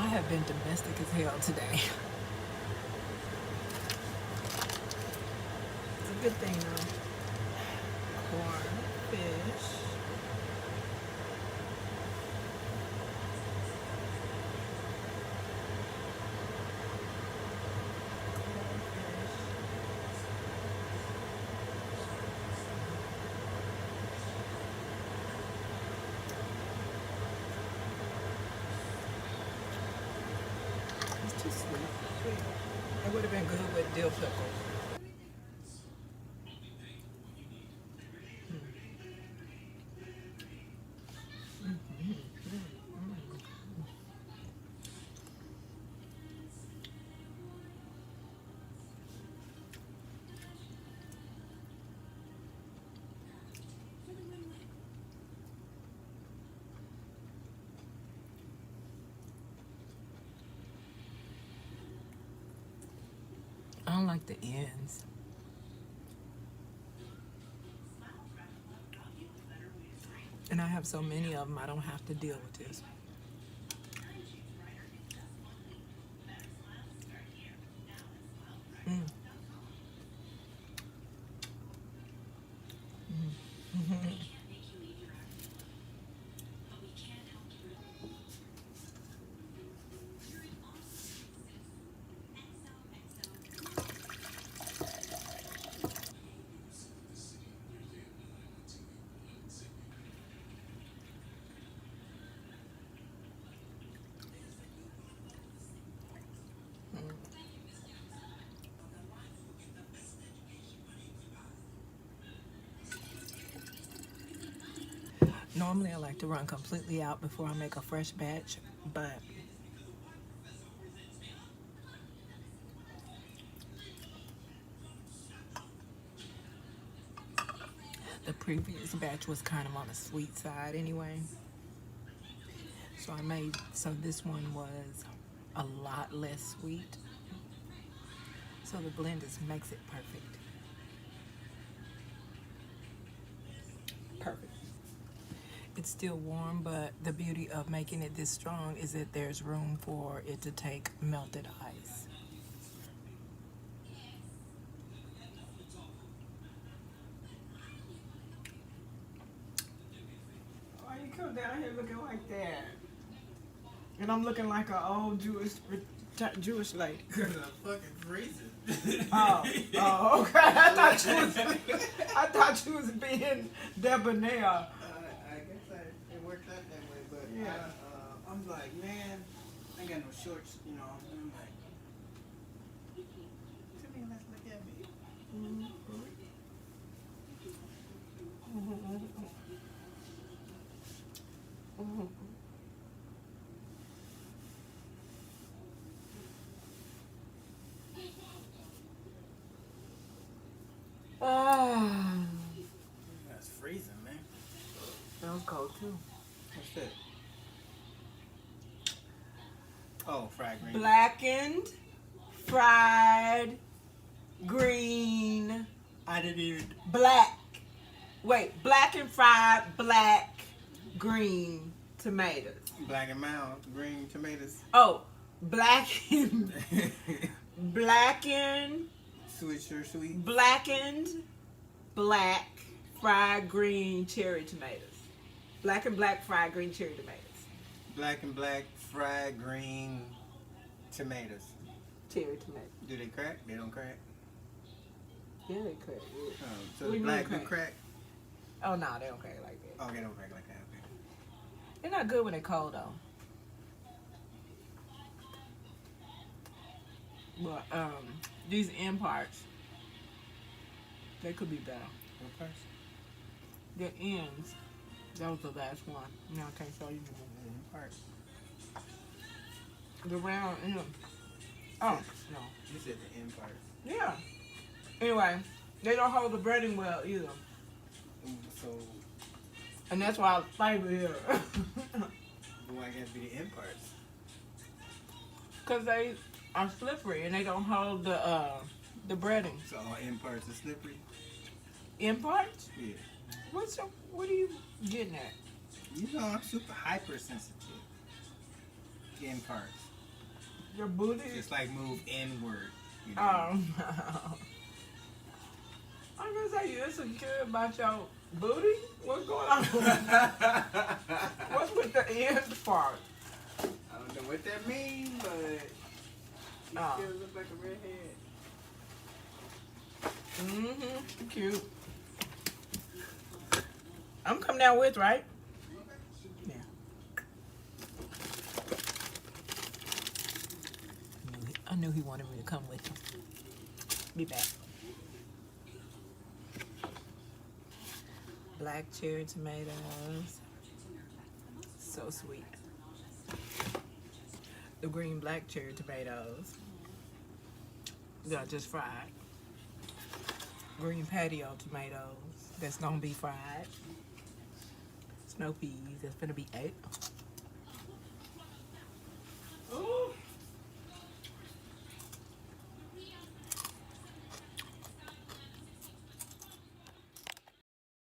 I have been domestic as hell today. It's a good thing though. Corn, fish. It's too sweet. It would have been good with dill pickles. I don't like the ends. And I have so many of them, I don't have to deal with this. Mm. Normally I like to run completely out before I make a fresh batch, but the previous batch was kind of on the sweet side anyway. So this one was a lot less sweet. So the blend just makes it perfect. Perfect. It's still warm, but the beauty of making it this strong is that there's room for it to take melted ice. Why you come down here looking like that? And I'm looking like an old Jewish lady. Because I'm fucking freezing. Oh, okay. I thought you was being debonair. I guess it worked out that way, but Yeah. I'm like, man, I ain't got no shorts, you know. And I'm like, come here, let's look at me. Ah, That's freezing, man. that was cold too. What's that? Oh, fried green. Blackened, fried, green. I didn't even. Black. Wait, black and fried, black, green tomatoes. Black and mild, green tomatoes. Oh, blackened, blackened, Sweet. blackened, black, fried green cherry tomatoes. Black and black fried green cherry tomatoes. Black and black, fried green tomatoes. Cherry tomatoes. Do they crack? They don't crack. Yeah, they crack. Yeah. So What do the you black mean do crack? crack? Oh no, they don't crack like that. Oh, they don't crack like that. Okay. They're not good when they're cold though. But these end parts, they could be better. What parts? The ends, that was the last one. Now I can't show you What parts? the round end. Oh no, You said the end parts. yeah. Anyway, they don't hold the breading well either, So, and that's why I flavor here. why it has to be the end parts? Cause they are slippery and they don't hold the breading. So all end parts are slippery? End parts? Yeah. What are you getting at? You know I'm super hypersensitive. End parts. Your booty? Just like move inward. You know? I'm gonna say you insecure about your booty? What's going on? What's with the end part? I don't know what that means, but you still look like a redhead. Mm-hmm. Cute. I'm coming down with, right? Yeah. I knew he wanted me to come with him. Be back. Black cherry tomatoes. So sweet. The green black cherry tomatoes. They're just fried. Green patio tomatoes. That's gonna be fried. Snow peas. That's gonna be ate.